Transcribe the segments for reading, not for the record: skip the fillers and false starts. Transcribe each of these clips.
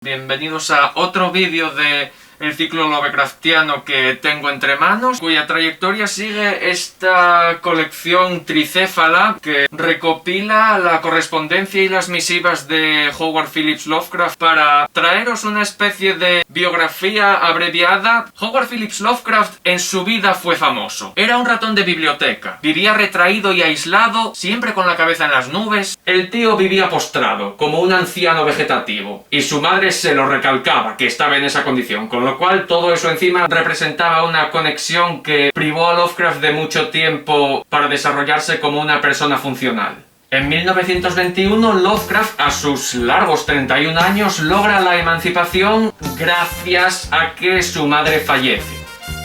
Bienvenidos a otro vídeo de el ciclo Lovecraftiano que tengo entre manos, cuya trayectoria sigue esta colección tricéfala que recopila la correspondencia y las misivas de Howard Phillips Lovecraft para traeros una especie de biografía abreviada. Howard Phillips Lovecraft en su vida fue famoso. Era un ratón de biblioteca, vivía retraído y aislado, siempre con la cabeza en las nubes. El tío vivía postrado, como un anciano vegetativo, y su madre se lo recalcaba que estaba en esa condición, con lo cual todo eso encima representaba una conexión que privó a Lovecraft de mucho tiempo para desarrollarse como una persona funcional. En 1921, Lovecraft, a sus largos 31 años, logra la emancipación gracias a que su madre fallece.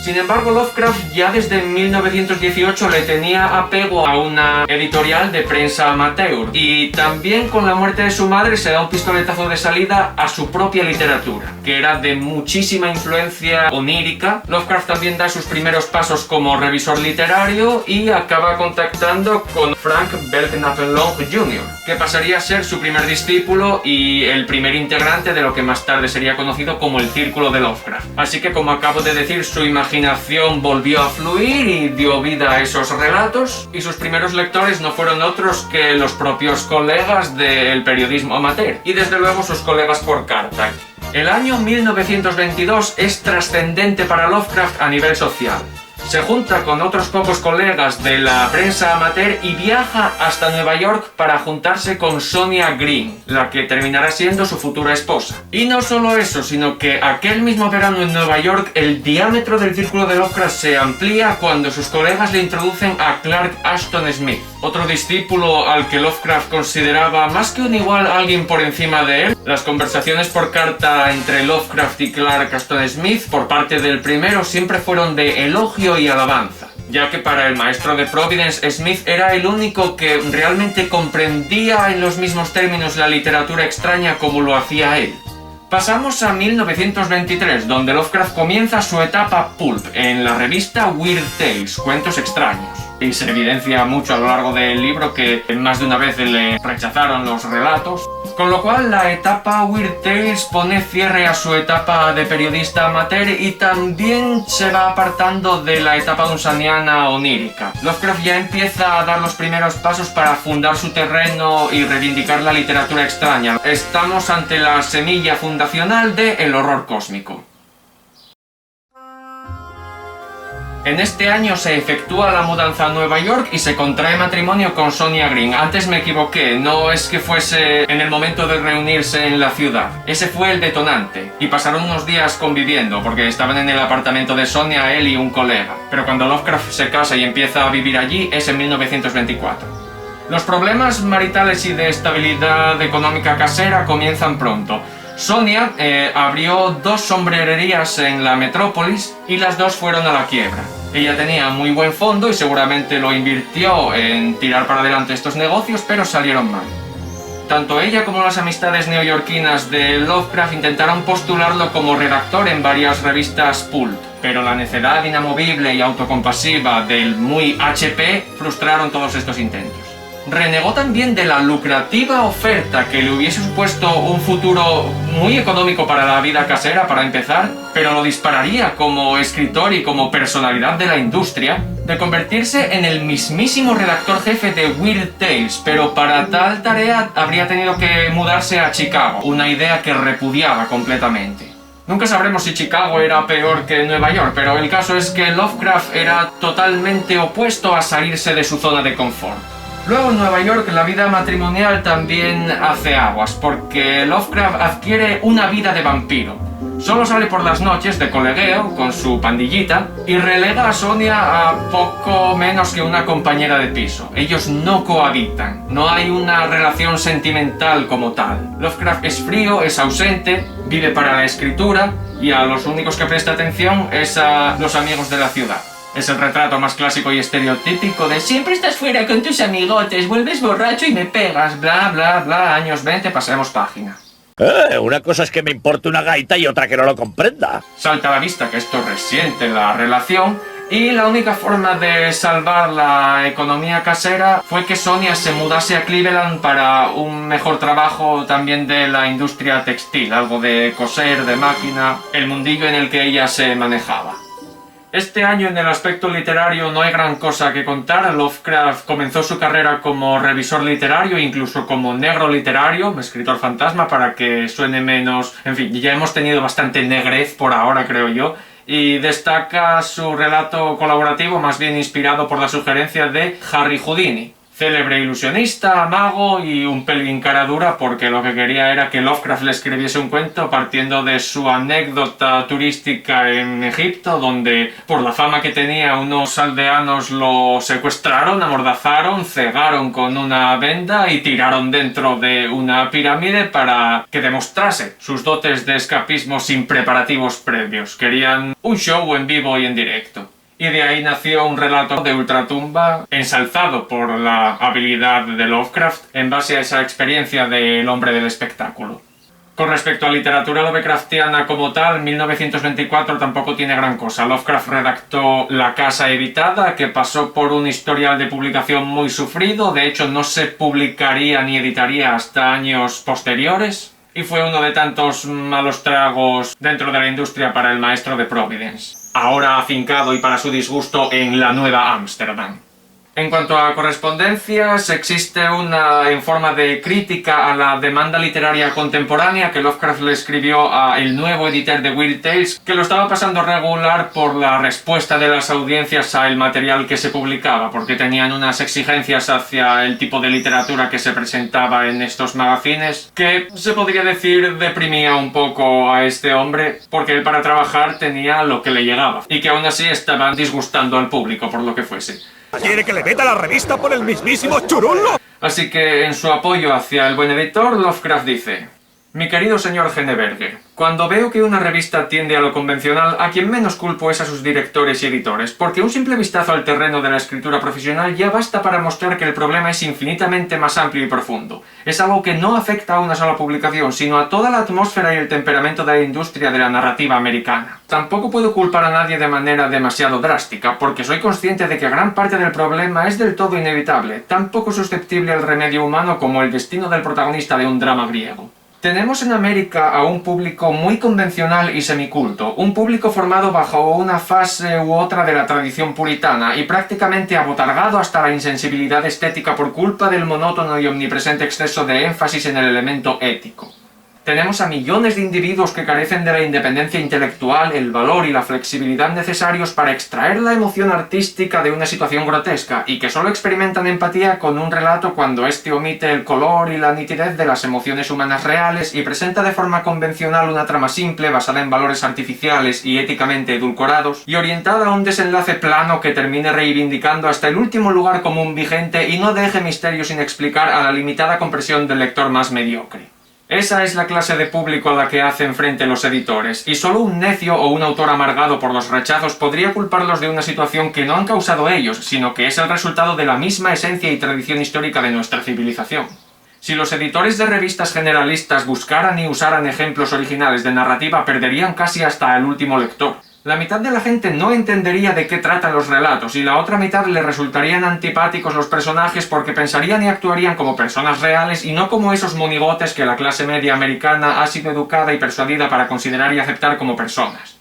Sin embargo, Lovecraft ya desde 1918 le tenía apego a una editorial de prensa amateur, y también con la muerte de su madre se da un pistoletazo de salida a su propia literatura, que era de muchísima influencia onírica. Lovecraft también da sus primeros pasos como revisor literario y acaba contactando con Frank Belknap Long Jr., que pasaría a ser su primer discípulo y el primer integrante de lo que más tarde sería conocido como el Círculo de Lovecraft. Así que, como acabo de decir, su imaginación volvió a fluir y dio vida a esos relatos, y sus primeros lectores no fueron otros que los propios colegas del periodismo amateur, y desde luego sus colegas por carta. El año 1922 es trascendente para Lovecraft a nivel social. Se junta con otros pocos colegas de la prensa amateur y viaja hasta Nueva York para juntarse con Sonia Green, la que terminará siendo su futura esposa. Y no solo eso, sino que aquel mismo verano en Nueva York el diámetro del círculo de Lovecraft se amplía cuando sus colegas le introducen a Clark Ashton Smith, otro discípulo al que Lovecraft consideraba más que un igual, alguien por encima de él. Las conversaciones por carta entre Lovecraft y Clark Ashton Smith por parte del primero siempre fueron de elogio y alabanza, ya que para el maestro de Providence, Smith era el único que realmente comprendía en los mismos términos la literatura extraña como lo hacía él. Pasamos a 1923, donde Lovecraft comienza su etapa pulp en la revista Weird Tales, Cuentos Extraños, y se evidencia mucho a lo largo del libro que más de una vez le rechazaron los relatos, con lo cual la etapa Weird Tales pone cierre a su etapa de periodista amateur y también se va apartando de la etapa dunsaniana onírica. Lovecraft ya empieza a dar los primeros pasos para fundar su terreno y reivindicar la literatura extraña. Estamos ante la semilla fundacional de el horror cósmico. En este año se efectúa la mudanza a Nueva York y se contrae matrimonio con Sonia Green. Antes me equivoqué, no es que fuese en el momento de reunirse en la ciudad. Ese fue el detonante. Y pasaron unos días conviviendo, porque estaban en el apartamento de Sonia, él y un colega. Pero cuando Lovecraft se casa y empieza a vivir allí es en 1924. Los problemas maritales y de estabilidad económica casera comienzan pronto. Sonia abrió 2 sombrererías en la metrópolis y las 2 fueron a la quiebra. Ella tenía muy buen fondo y seguramente lo invirtió en tirar para adelante estos negocios, pero salieron mal. Tanto ella como las amistades neoyorquinas de Lovecraft intentaron postularlo como redactor en varias revistas pulp, pero la necedad inamovible y autocompasiva del muy HP frustraron todos estos intentos. Renegó también de la lucrativa oferta que le hubiese supuesto un futuro muy económico para la vida casera, para empezar, pero lo dispararía como escritor y como personalidad de la industria, de convertirse en el mismísimo redactor jefe de Weird Tales, pero para tal tarea habría tenido que mudarse a Chicago, una idea que repudiaba completamente. Nunca sabremos si Chicago era peor que Nueva York, pero el caso es que Lovecraft era totalmente opuesto a salirse de su zona de confort. Luego en Nueva York la vida matrimonial también hace aguas, porque Lovecraft adquiere una vida de vampiro. Solo sale por las noches de colegueo con su pandillita y relega a Sonia a poco menos que una compañera de piso. Ellos no cohabitan, no hay una relación sentimental como tal. Lovecraft es frío, es ausente, vive para la escritura y a los únicos que presta atención es a los amigos de la ciudad. Es el retrato más clásico y estereotípico de siempre estás fuera con tus amigotes, vuelves borracho y me pegas, bla bla bla, años 20, pasemos página. Una cosa es que me importe una gaita y otra que no lo comprenda. Salta a la vista que esto resiente la relación Y la única forma de salvar la economía casera fue que Sonia se mudase a Cleveland para un mejor trabajo también de la industria textil, algo de coser, de máquina, el mundillo en el que ella se manejaba. Este año en el aspecto literario no hay gran cosa que contar. Lovecraft comenzó su carrera como revisor literario, incluso como negro literario, escritor fantasma, para que suene menos... En fin, ya hemos tenido bastante negrez por ahora, creo yo. Y destaca su relato colaborativo, más bien inspirado por la sugerencia de Harry Houdini, célebre ilusionista, mago y un pelín cara dura, porque lo que quería era que Lovecraft le escribiese un cuento partiendo de su anécdota turística en Egipto, donde por la fama que tenía unos aldeanos lo secuestraron, amordazaron, cegaron con una venda y tiraron dentro de una pirámide para que demostrase sus dotes de escapismo sin preparativos previos. Querían un show en vivo y en directo. Y de ahí nació un relato de ultratumba ensalzado por la habilidad de Lovecraft en base a esa experiencia del hombre del espectáculo. Con respecto a literatura lovecraftiana como tal, 1924 tampoco tiene gran cosa. Lovecraft redactó La casa habitada, que pasó por un historial de publicación muy sufrido, de hecho no se publicaría ni editaría hasta años posteriores, y fue uno de tantos malos tragos dentro de la industria para el maestro de Providence, ahora afincado y para su disgusto en la Nueva Ámsterdam. En cuanto a correspondencias, existe una en forma de crítica a la demanda literaria contemporánea que Lovecraft le escribió a el nuevo editor de Weird Tales, que lo estaba pasando regular por la respuesta de las audiencias al material que se publicaba, porque tenían unas exigencias hacia el tipo de literatura que se presentaba en estos magazines, que se podría decir deprimía un poco a este hombre, porque él para trabajar tenía lo que le llegaba, y que aún así estaban disgustando al público por lo que fuese. ¿Quiere que le meta la revista por el mismísimo churullo? Así que en su apoyo hacia el buen editor, Lovecraft dice: mi querido señor Henneberger, cuando veo que una revista tiende a lo convencional, a quien menos culpo es a sus directores y editores, porque un simple vistazo al terreno de la escritura profesional ya basta para mostrar que el problema es infinitamente más amplio y profundo. Es algo que no afecta a una sola publicación, sino a toda la atmósfera y el temperamento de la industria de la narrativa americana. Tampoco puedo culpar a nadie de manera demasiado drástica, porque soy consciente de que gran parte del problema es del todo inevitable, tan poco susceptible al remedio humano como el destino del protagonista de un drama griego. Tenemos en América a un público muy convencional y semiculto, un público formado bajo una fase u otra de la tradición puritana y prácticamente abotargado hasta la insensibilidad estética por culpa del monótono y omnipresente exceso de énfasis en el elemento ético. Tenemos a millones de individuos que carecen de la independencia intelectual, el valor y la flexibilidad necesarios para extraer la emoción artística de una situación grotesca y que solo experimentan empatía con un relato cuando éste omite el color y la nitidez de las emociones humanas reales y presenta de forma convencional una trama simple basada en valores artificiales y éticamente edulcorados y orientada a un desenlace plano que termine reivindicando hasta el último lugar común vigente y no deje misterios sin explicar a la limitada comprensión del lector más mediocre. Esa es la clase de público a la que hacen frente los editores, y solo un necio o un autor amargado por los rechazos podría culparlos de una situación que no han causado ellos, sino que es el resultado de la misma esencia y tradición histórica de nuestra civilización. Si los editores de revistas generalistas buscaran y usaran ejemplos originales de narrativa, perderían casi hasta el último lector. La mitad de la gente no entendería de qué tratan los relatos y la otra mitad le resultarían antipáticos los personajes porque pensarían y actuarían como personas reales y no como esos monigotes que la clase media americana ha sido educada y persuadida para considerar y aceptar como personas.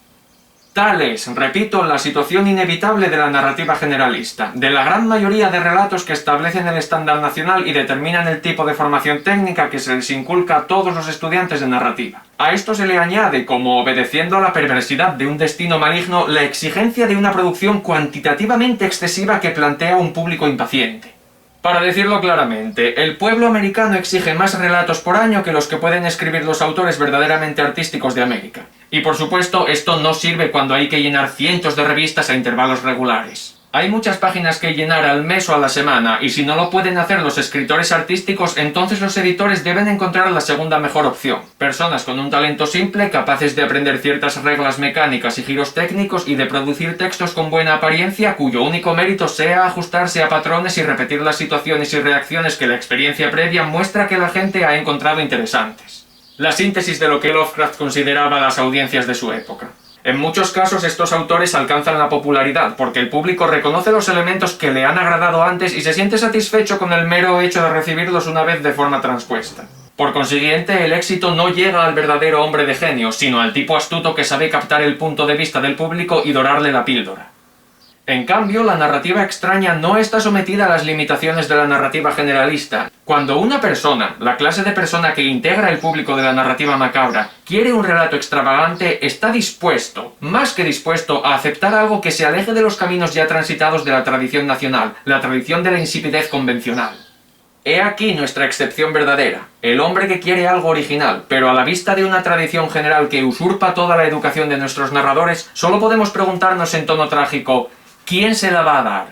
Tal es, repito, la situación inevitable de la narrativa generalista, de la gran mayoría de relatos que establecen el estándar nacional y determinan el tipo de formación técnica que se les inculca a todos los estudiantes de narrativa. A esto se le añade, como obedeciendo a la perversidad de un destino maligno, la exigencia de una producción cuantitativamente excesiva que plantea un público impaciente. Para decirlo claramente, el pueblo americano exige más relatos por año que los que pueden escribir los autores verdaderamente artísticos de América. Y por supuesto, esto no sirve cuando hay que llenar cientos de revistas a intervalos regulares. Hay muchas páginas que llenar al mes o a la semana, y si no lo pueden hacer los escritores artísticos, entonces los editores deben encontrar la segunda mejor opción. Personas con un talento simple, capaces de aprender ciertas reglas mecánicas y giros técnicos y de producir textos con buena apariencia, cuyo único mérito sea ajustarse a patrones y repetir las situaciones y reacciones que la experiencia previa muestra que la gente ha encontrado interesantes. La síntesis de lo que Lovecraft consideraba las audiencias de su época. En muchos casos estos autores alcanzan la popularidad porque el público reconoce los elementos que le han agradado antes y se siente satisfecho con el mero hecho de recibirlos una vez de forma transpuesta. Por consiguiente, el éxito no llega al verdadero hombre de genio, sino al tipo astuto que sabe captar el punto de vista del público y dorarle la píldora. En cambio, la narrativa extraña no está sometida a las limitaciones de la narrativa generalista. Cuando una persona, la clase de persona que integra el público de la narrativa macabra, quiere un relato extravagante, está dispuesto, más que dispuesto, a aceptar algo que se aleje de los caminos ya transitados de la tradición nacional, la tradición de la insipidez convencional. He aquí nuestra excepción verdadera, el hombre que quiere algo original, pero a la vista de una tradición general que usurpa toda la educación de nuestros narradores, solo podemos preguntarnos en tono trágico: ¿quién se la va a dar?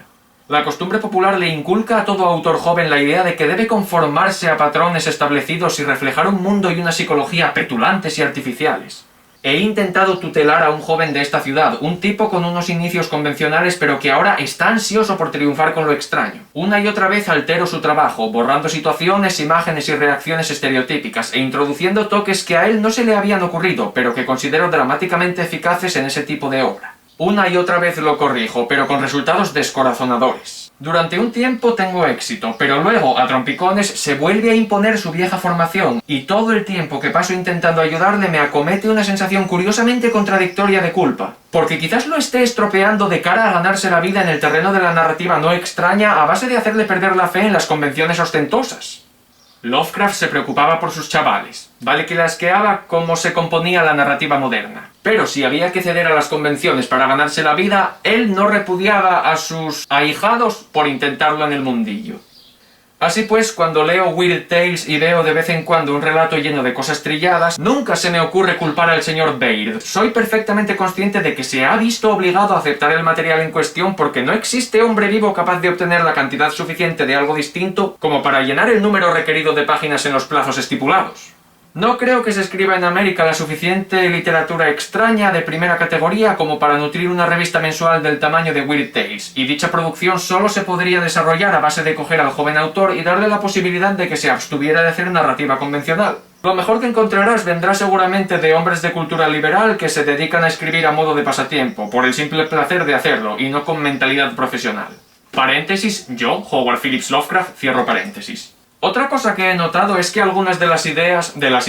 La costumbre popular le inculca a todo autor joven la idea de que debe conformarse a patrones establecidos y reflejar un mundo y una psicología petulantes y artificiales. He intentado tutelar a un joven de esta ciudad, un tipo con unos inicios convencionales pero que ahora está ansioso por triunfar con lo extraño. Una y otra vez altero su trabajo, borrando situaciones, imágenes y reacciones estereotípicas e introduciendo toques que a él no se le habían ocurrido, pero que considero dramáticamente eficaces en ese tipo de obra. Una y otra vez lo corrijo, pero con resultados descorazonadores. Durante un tiempo tengo éxito, pero luego, a trompicones, se vuelve a imponer su vieja formación, y todo el tiempo que paso intentando ayudarle me acomete una sensación curiosamente contradictoria de culpa. Porque quizás lo esté estropeando de cara a ganarse la vida en el terreno de la narrativa no extraña a base de hacerle perder la fe en las convenciones ostentosas. Lovecraft se preocupaba por sus chavales, vale que le asqueaba cómo se componía la narrativa moderna. Pero si había que ceder a las convenciones para ganarse la vida, él no repudiaba a sus ahijados por intentarlo en el mundillo. Así pues, cuando leo Weird Tales y veo de vez en cuando un relato lleno de cosas trilladas, nunca se me ocurre culpar al señor Baird. Soy perfectamente consciente de que se ha visto obligado a aceptar el material en cuestión porque no existe hombre vivo capaz de obtener la cantidad suficiente de algo distinto como para llenar el número requerido de páginas en los plazos estipulados. No creo que se escriba en América la suficiente literatura extraña de primera categoría como para nutrir una revista mensual del tamaño de Weird Tales, y dicha producción solo se podría desarrollar a base de coger al joven autor y darle la posibilidad de que se abstuviera de hacer narrativa convencional. Lo mejor que encontrarás vendrá seguramente de hombres de cultura liberal que se dedican a escribir a modo de pasatiempo, por el simple placer de hacerlo, y no con mentalidad profesional. Paréntesis, yo, Howard Phillips Lovecraft, cierro paréntesis. Otra cosa que he notado es que algunas de las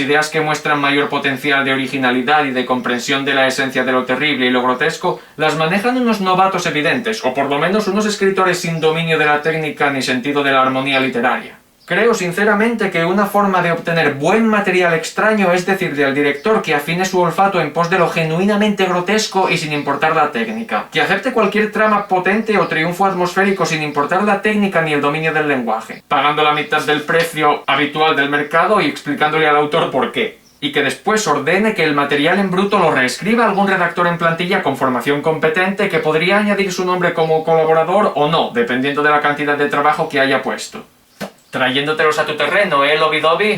ideas que muestran mayor potencial de originalidad y de comprensión de la esencia de lo terrible y lo grotesco, las manejan unos novatos evidentes, o por lo menos unos escritores sin dominio de la técnica ni sentido de la armonía literaria. Creo sinceramente que una forma de obtener buen material extraño es decirle al director que afine su olfato en pos de lo genuinamente grotesco y sin importar la técnica, que acepte cualquier trama potente o triunfo atmosférico sin importar la técnica ni el dominio del lenguaje, pagando la mitad del precio habitual del mercado y explicándole al autor por qué, y que después ordene que el material en bruto lo reescriba algún redactor en plantilla con formación competente que podría añadir su nombre como colaborador o no, dependiendo de la cantidad de trabajo que haya puesto. Trayéndotelos a tu terreno, Lobby?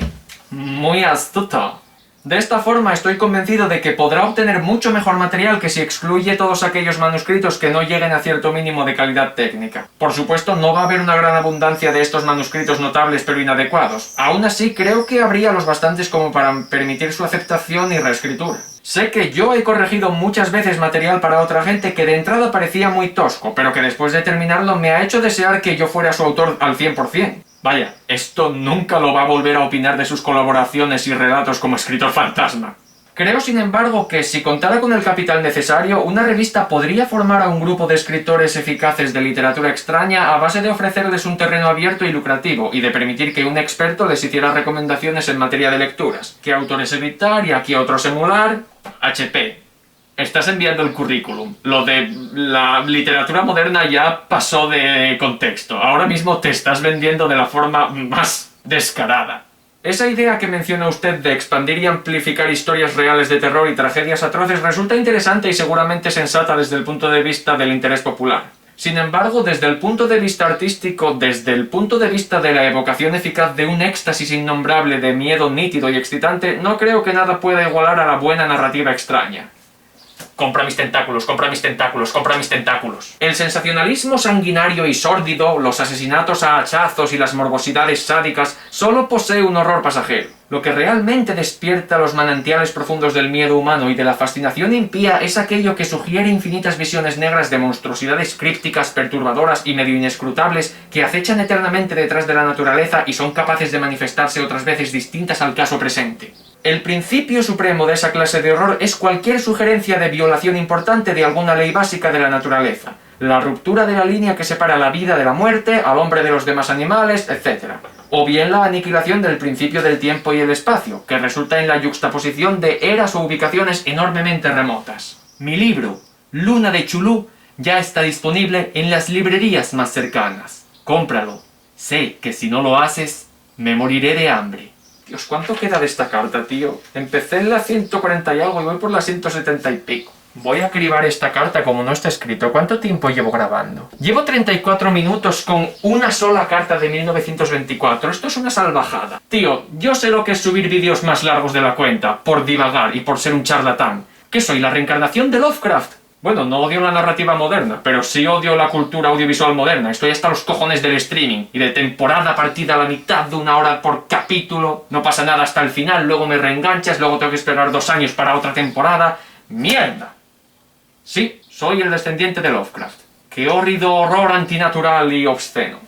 Muy astuto. De esta forma estoy convencido de que podrá obtener mucho mejor material que si excluye todos aquellos manuscritos que no lleguen a cierto mínimo de calidad técnica. Por supuesto, no va a haber una gran abundancia de estos manuscritos notables pero inadecuados. Aún así, creo que habría los bastantes como para permitir su aceptación y reescritura. Sé que yo he corregido muchas veces material para otra gente que de entrada parecía muy tosco, pero que después de terminarlo me ha hecho desear que yo fuera su autor al 100%. Vaya, esto nunca lo va a volver a opinar de sus colaboraciones y relatos como escritor fantasma. Creo, sin embargo, que si contara con el capital necesario, una revista podría formar a un grupo de escritores eficaces de literatura extraña a base de ofrecerles un terreno abierto y lucrativo, y de permitir que un experto les hiciera recomendaciones en materia de lecturas. ¿Qué autores evitar y a qué otros emular? HP. Estás enviando el currículum. Lo de la literatura moderna ya pasó de contexto. Ahora mismo te estás vendiendo de la forma más descarada. Esa idea que menciona usted de expandir y amplificar historias reales de terror y tragedias atroces resulta interesante y seguramente sensata desde el punto de vista del interés popular. Sin embargo, desde el punto de vista artístico, desde el punto de vista de la evocación eficaz de un éxtasis innombrable de miedo nítido y excitante, no creo que nada pueda igualar a la buena narrativa extraña. compra mis tentáculos, compra mis tentáculos, compra mis tentáculos. El sensacionalismo sanguinario y sórdido, los asesinatos a hachazos y las morbosidades sádicas solo posee un horror pasajero. Lo que realmente despierta los manantiales profundos del miedo humano y de la fascinación impía es aquello que sugiere infinitas visiones negras de monstruosidades crípticas, perturbadoras y medio inescrutables que acechan eternamente detrás de la naturaleza y son capaces de manifestarse otras veces distintas al caso presente. El principio supremo de esa clase de horror es cualquier sugerencia de violación importante de alguna ley básica de la naturaleza, la ruptura de la línea que separa la vida de la muerte, al hombre de los demás animales, etc. O bien la aniquilación del principio del tiempo y el espacio, que resulta en la yuxtaposición de eras o ubicaciones enormemente remotas. Mi libro, Luna de Chulú, ya está disponible en las librerías más cercanas. Cómpralo. Sé que si no lo haces, me moriré de hambre. Dios, ¿cuánto queda de esta carta, tío? Empecé en la 140 y algo y voy por la 170 y pico. Voy a cribar esta carta como no está escrito. ¿Cuánto tiempo llevo grabando? Llevo 34 minutos con una sola carta de 1924. Esto es una salvajada. Tío, yo sé lo que es subir vídeos más largos de la cuenta, por divagar y por ser un charlatán. ¿Qué soy, la reencarnación de Lovecraft? Bueno, no odio la narrativa moderna, pero sí odio la cultura audiovisual moderna. Estoy hasta los cojones del streaming y de temporada partida a la mitad de una hora por capítulo. No pasa nada hasta el final, luego me reenganchas, luego tengo que esperar 2 años para otra temporada. ¡Mierda! Sí, soy el descendiente de Lovecraft. ¡Qué hórrido horror antinatural y obsceno!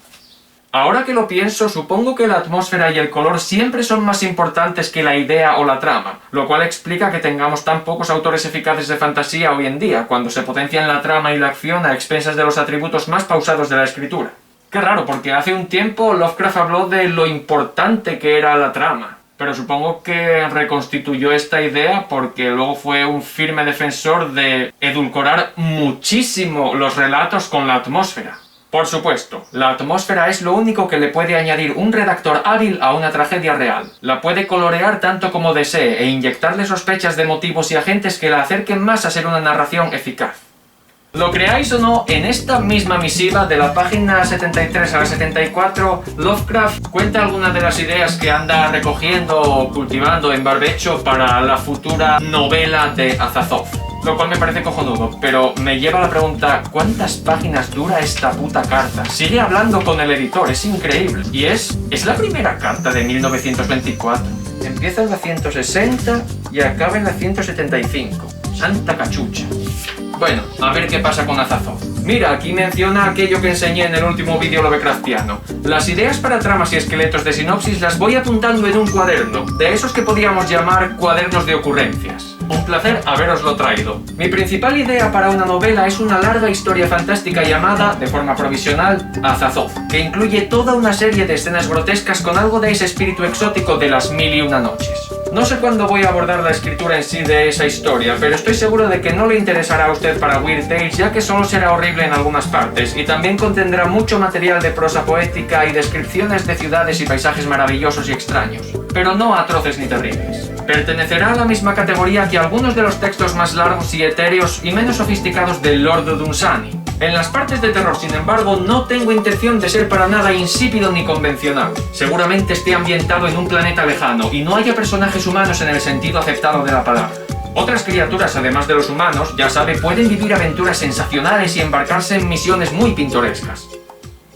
Ahora que lo pienso, supongo que la atmósfera y el color siempre son más importantes que la idea o la trama, lo cual explica que tengamos tan pocos autores eficaces de fantasía hoy en día, cuando se potencian la trama y la acción a expensas de los atributos más pausados de la escritura. Qué raro, porque hace un tiempo Lovecraft habló de lo importante que era la trama, pero supongo que reconstituyó esta idea porque luego fue un firme defensor de edulcorar muchísimo los relatos con la atmósfera. Por supuesto, la atmósfera es lo único que le puede añadir un redactor hábil a una tragedia real. La puede colorear tanto como desee e inyectarle sospechas de motivos y agentes que la acerquen más a ser una narración eficaz. Lo creáis o no, en esta misma misiva, de la página 73 a la 74, Lovecraft cuenta algunas de las ideas que anda recogiendo o cultivando en barbecho para la futura novela de Azathoth. Lo cual me parece cojonudo, pero me lleva a la pregunta, ¿cuántas páginas dura esta puta carta? Sigue hablando con el editor, es increíble. Y es la primera carta de 1924. Empieza en la 160 y acaba en la 175. Santa cachucha. Bueno, a ver qué pasa con Azathoth. Mira, aquí menciona aquello que enseñé en el último vídeo lovecraftiano. Las ideas para tramas y esqueletos de sinopsis las voy apuntando en un cuaderno, de esos que podríamos llamar cuadernos de ocurrencias. Un placer haberoslo traído. Mi principal idea para una novela es una larga historia fantástica llamada, de forma provisional, Azathoth, que incluye toda una serie de escenas grotescas con algo de ese espíritu exótico de las 1001 noches. No sé cuándo voy a abordar la escritura en sí de esa historia, pero estoy seguro de que no le interesará a usted para Weird Tales, ya que solo será horrible en algunas partes, y también contendrá mucho material de prosa poética y descripciones de ciudades y paisajes maravillosos y extraños, pero no atroces ni terribles. Pertenecerá a la misma categoría que algunos de los textos más largos y etéreos y menos sofisticados del Lord Dunsany. En las partes de terror, sin embargo, no tengo intención de ser para nada insípido ni convencional. Seguramente esté ambientado en un planeta lejano y no haya personajes humanos en el sentido aceptado de la palabra. Otras criaturas, además de los humanos, ya sabe, pueden vivir aventuras sensacionales y embarcarse en misiones muy pintorescas.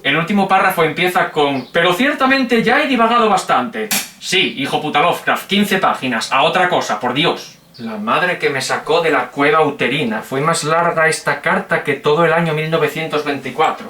El último párrafo empieza con: pero ciertamente ya he divagado bastante. Sí, hijo puta Lovecraft, 15 páginas, a otra cosa, por Dios. La madre que me sacó de la cueva uterina. Fue más larga esta carta que todo el año 1924.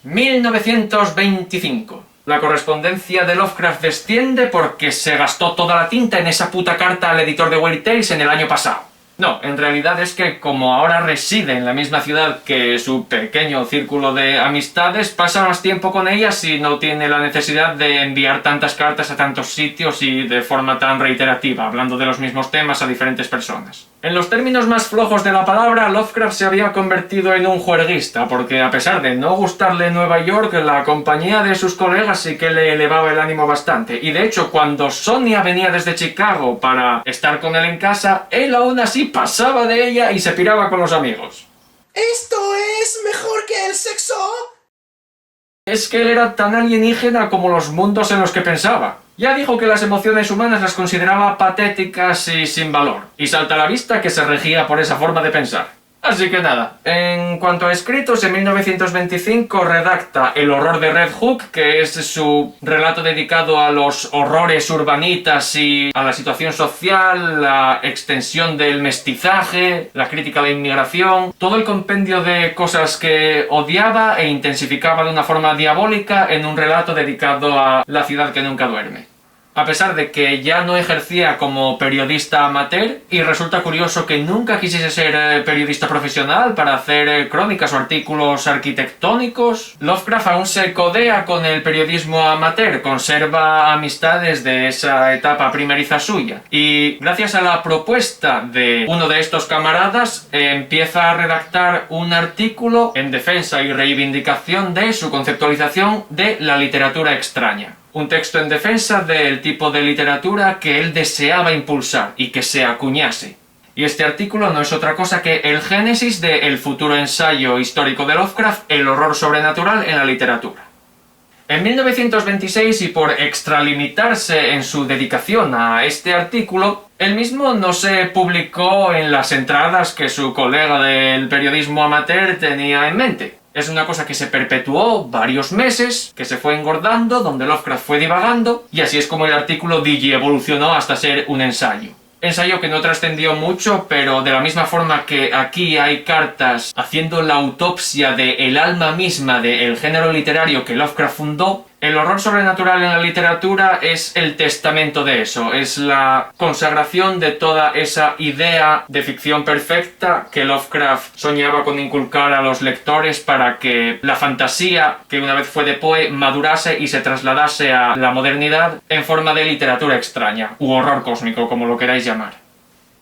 1925. La correspondencia de Lovecraft desciende porque se gastó toda la tinta en esa puta carta al editor de Weird Tales en el año pasado. No, en realidad es que como ahora reside en la misma ciudad que su pequeño círculo de amistades, pasa más tiempo con ellas y no tiene la necesidad de enviar tantas cartas a tantos sitios y de forma tan reiterativa, hablando de los mismos temas a diferentes personas. En los términos más flojos de la palabra, Lovecraft se había convertido en un juerguista, porque a pesar de no gustarle Nueva York, la compañía de sus colegas sí que le elevaba el ánimo bastante. Y de hecho, cuando Sonia venía desde Chicago para estar con él en casa, él aún así pasaba de ella y se piraba con los amigos. ¿Esto es mejor que el sexo? Es que él era tan alienígena como los mundos en los que pensaba. Ya dijo que las emociones humanas las consideraba patéticas y sin valor, y salta a la vista que se regía por esa forma de pensar. Así que nada, en cuanto a escritos, en 1925 redacta El horror de Red Hook, que es su relato dedicado a los horrores urbanitas y a la situación social, la extensión del mestizaje, la crítica a la inmigración, todo el compendio de cosas que odiaba e intensificaba de una forma diabólica en un relato dedicado a la ciudad que nunca duerme. A pesar de que ya no ejercía como periodista amateur, y resulta curioso que nunca quisiese ser periodista profesional para hacer crónicas o artículos arquitectónicos, Lovecraft aún se codea con el periodismo amateur, conserva amistades de esa etapa primeriza suya, y gracias a la propuesta de uno de estos camaradas empieza a redactar un artículo en defensa y reivindicación de su conceptualización de la literatura extraña. Un texto en defensa del tipo de literatura que él deseaba impulsar y que se acuñase. Y este artículo no es otra cosa que el génesis del futuro ensayo histórico de Lovecraft, El horror sobrenatural en la literatura. En 1926, y por extralimitarse en su dedicación a este artículo, él mismo no se publicó en las entradas que su colega del periodismo amateur tenía en mente. Es una cosa que se perpetuó varios meses, que se fue engordando, donde Lovecraft fue divagando, y así es como el artículo digievolucionó hasta ser un ensayo. Ensayo que no trascendió mucho, pero de la misma forma que aquí hay cartas haciendo la autopsia del alma misma del género literario que Lovecraft fundó, el horror sobrenatural en la literatura es el testamento de eso, es la consagración de toda esa idea de ficción perfecta que Lovecraft soñaba con inculcar a los lectores para que la fantasía, que una vez fue de Poe, madurase y se trasladase a la modernidad en forma de literatura extraña, u horror cósmico, como lo queráis llamar.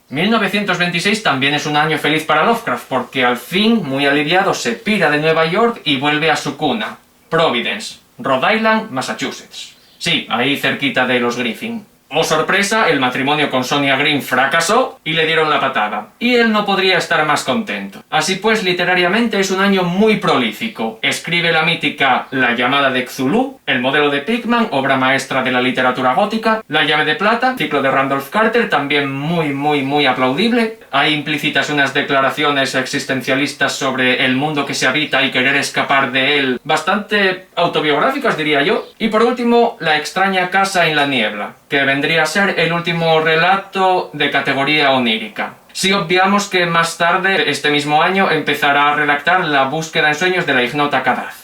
1926 también es un año feliz para Lovecraft, porque al fin, muy aliviado, se pira de Nueva York y vuelve a su cuna, Providence, Rhode Island, Massachusetts. Sí, ahí cerquita de los Griffin. Oh sorpresa, el matrimonio con Sonia Green fracasó y le dieron la patada. Y él no podría estar más contento. Así pues, literariamente es un año muy prolífico. Escribe la mítica La llamada de Cthulhu, El modelo de Pickman, obra maestra de la literatura gótica, La llave de plata, ciclo de Randolph Carter, también muy aplaudible. Hay implícitas unas declaraciones existencialistas sobre el mundo que se habita y querer escapar de él, bastante autobiográficas diría yo. Y por último, La extraña casa en la niebla, que vendría a ser el último relato de categoría onírica. Si obviamos que más tarde, este mismo año, empezará a redactar La búsqueda en sueños de la ignota Kadaz.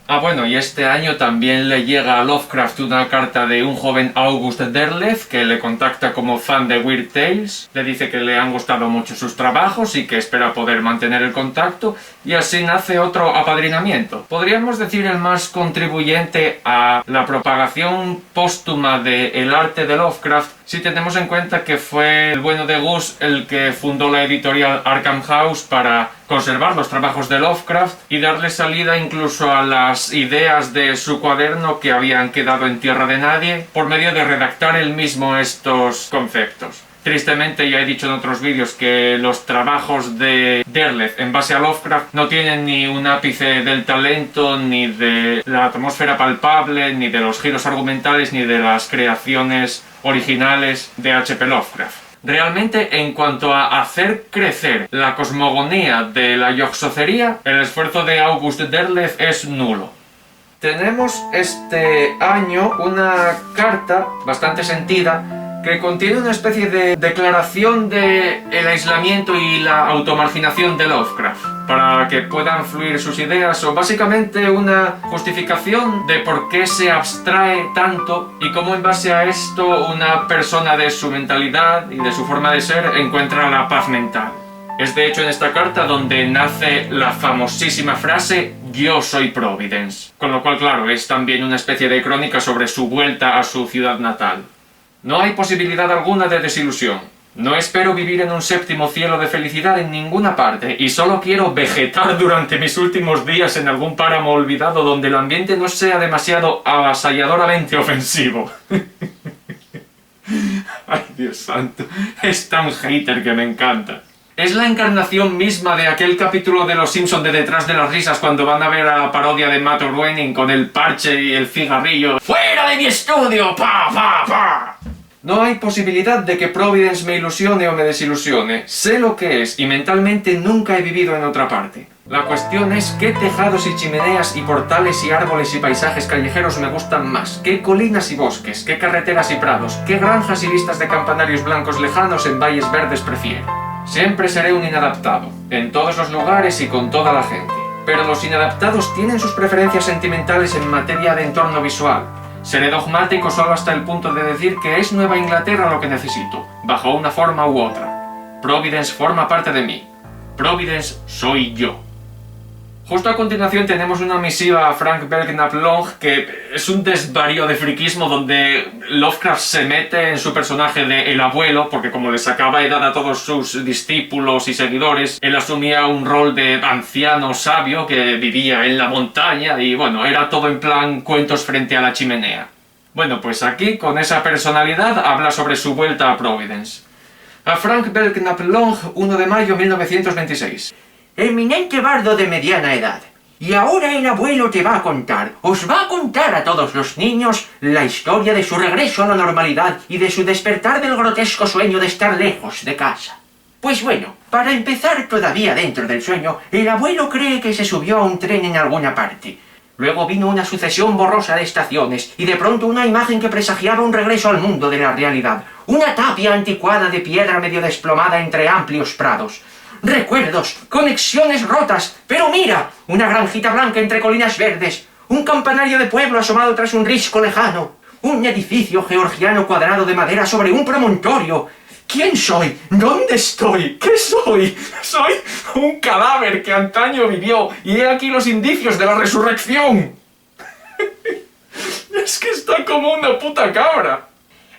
Ah bueno, y este año también le llega a Lovecraft una carta de un joven August Derleth que le contacta como fan de Weird Tales, le dice que le han gustado mucho sus trabajos y que espera poder mantener el contacto, y así nace otro apadrinamiento. Podríamos decir el más contribuyente a la propagación póstuma del arte de Lovecraft, si tenemos en cuenta que fue el bueno de Gus el que fundó la editorial Arkham House para conservar los trabajos de Lovecraft y darle salida incluso a las ideas de su cuaderno que habían quedado en tierra de nadie por medio de redactar él mismo estos conceptos. Tristemente, ya he dicho en otros vídeos que los trabajos de Derleth en base a Lovecraft no tienen ni un ápice del talento, ni de la atmósfera palpable, ni de los giros argumentales, ni de las creaciones originales de H.P. Lovecraft. Realmente, en cuanto a hacer crecer la cosmogonía de la yoxocería, el esfuerzo de August Derleth es nulo. Tenemos este año una carta bastante sentida que contiene una especie de declaración del aislamiento y la automarginación de Lovecraft, para que puedan fluir sus ideas, o básicamente una justificación de por qué se abstrae tanto y cómo en base a esto una persona de su mentalidad y de su forma de ser encuentra la paz mental. Es de hecho en esta carta donde nace la famosísima frase "Yo soy Providence", con lo cual claro, es también una especie de crónica sobre su vuelta a su ciudad natal. No hay posibilidad alguna de desilusión. No espero vivir en un séptimo cielo de felicidad en ninguna parte, y solo quiero vegetar durante mis últimos días en algún páramo olvidado donde el ambiente no sea demasiado avasalladoramente ofensivo. Ay, Dios santo, es tan hater que me encanta. Es la encarnación misma de aquel capítulo de Los Simpson de Detrás de las Risas cuando van a ver a la parodia de Matt Groening con el parche y el cigarrillo. ¡Fuera de mi estudio! ¡Pa, pa, pa! No hay posibilidad de que Providence me ilusione o me desilusione. Sé lo que es y mentalmente nunca he vivido en otra parte. La cuestión es qué tejados y chimeneas y portales y árboles y paisajes callejeros me gustan más, qué colinas y bosques, qué carreteras y prados, qué granjas y vistas de campanarios blancos lejanos en valles verdes prefiero. Siempre seré un inadaptado, en todos los lugares y con toda la gente. Pero los inadaptados tienen sus preferencias sentimentales en materia de entorno visual. Seré dogmático solo hasta el punto de decir que es Nueva Inglaterra lo que necesito, bajo una forma u otra. Providence forma parte de mí. Providence soy yo. Justo a continuación tenemos una misiva a Frank Belknap Long que es un desvarío de friquismo donde Lovecraft se mete en su personaje de el abuelo, porque como le sacaba edad a todos sus discípulos y seguidores, él asumía un rol de anciano sabio que vivía en la montaña y bueno, era todo en plan cuentos frente a la chimenea. Bueno, pues aquí con esa personalidad habla sobre su vuelta a Providence. A Frank Belknap Long, 1 de mayo 1926. Eminente bardo de mediana edad. Y ahora el abuelo te va a contar, os va a contar a todos los niños la historia de su regreso a la normalidad y de su despertar del grotesco sueño de estar lejos de casa. Pues bueno, para empezar todavía dentro del sueño, el abuelo cree que se subió a un tren en alguna parte. Luego vino una sucesión borrosa de estaciones y de pronto una imagen que presagiaba un regreso al mundo de la realidad. Una tapia anticuada de piedra medio desplomada entre amplios prados. Recuerdos, conexiones rotas, pero mira, una granjita blanca entre colinas verdes, un campanario de pueblo asomado tras un risco lejano, un edificio georgiano cuadrado de madera sobre un promontorio. ¿Quién soy? ¿Dónde estoy? ¿Qué soy? Soy un cadáver que antaño vivió y he aquí los indicios de la resurrección. Es que está como una puta cabra.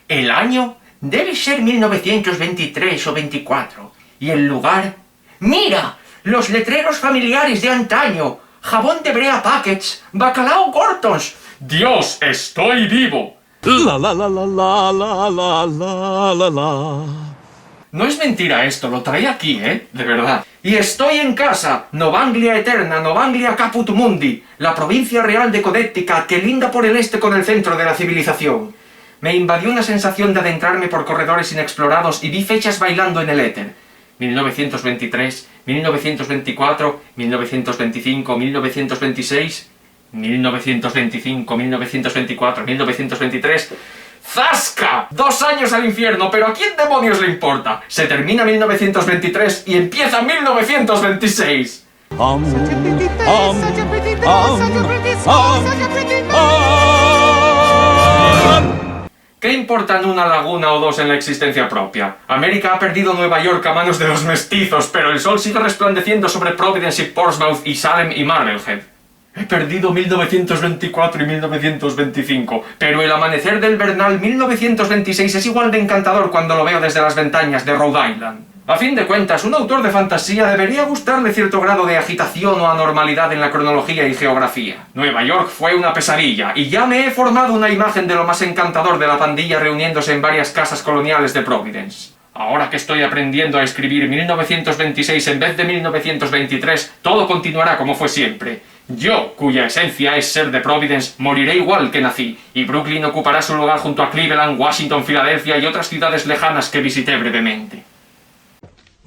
El año debe ser 1923 o 24 y el lugar... ¡Mira! Los letreros familiares de antaño. Jabón de Brea Packets. Bacalao Gortons. ¡Dios, estoy vivo! La la la la la la la la la la. No es mentira esto, lo trae aquí, ¿eh? De verdad. Y estoy en casa, Novanglia Eterna, Novanglia Caput Mundi, la provincia real de Connecticut que linda por el este con el centro de la civilización. Me invadió una sensación de adentrarme por corredores inexplorados y vi fechas bailando en el éter. 1923, 1924, 1925, 1926, 1925, 1924, 1923... ¡Zasca! 2 años al infierno, pero ¿a quién demonios le importa? Se termina 1923 y empieza 1926. ¿Qué importan una laguna o dos en la existencia propia? América ha perdido Nueva York a manos de los mestizos, pero el sol sigue resplandeciendo sobre Providence y Portsmouth y Salem y Marblehead. He perdido 1924 y 1925, pero el amanecer del vernal 1926 es igual de encantador cuando lo veo desde las ventanas de Rhode Island. A fin de cuentas, un autor de fantasía debería gustarle cierto grado de agitación o anormalidad en la cronología y geografía. Nueva York fue una pesadilla, y ya me he formado una imagen de lo más encantador de la pandilla reuniéndose en varias casas coloniales de Providence. Ahora que estoy aprendiendo a escribir 1926 en vez de 1923, todo continuará como fue siempre. Yo, cuya esencia es ser de Providence, moriré igual que nací, y Brooklyn ocupará su lugar junto a Cleveland, Washington, Filadelfia y otras ciudades lejanas que visité brevemente.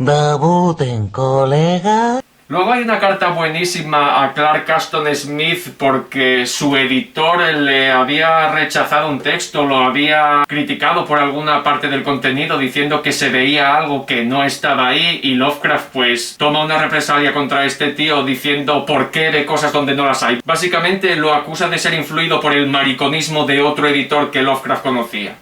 Debuten, colega. Luego hay una carta buenísima a Clark Ashton Smith porque su editor le había rechazado un texto, lo había criticado por alguna parte del contenido diciendo que se veía algo que no estaba ahí y Lovecraft pues toma una represalia contra este tío diciendo por qué ve cosas donde no las hay. Básicamente lo acusa de ser influido por el mariconismo de otro editor que Lovecraft conocía.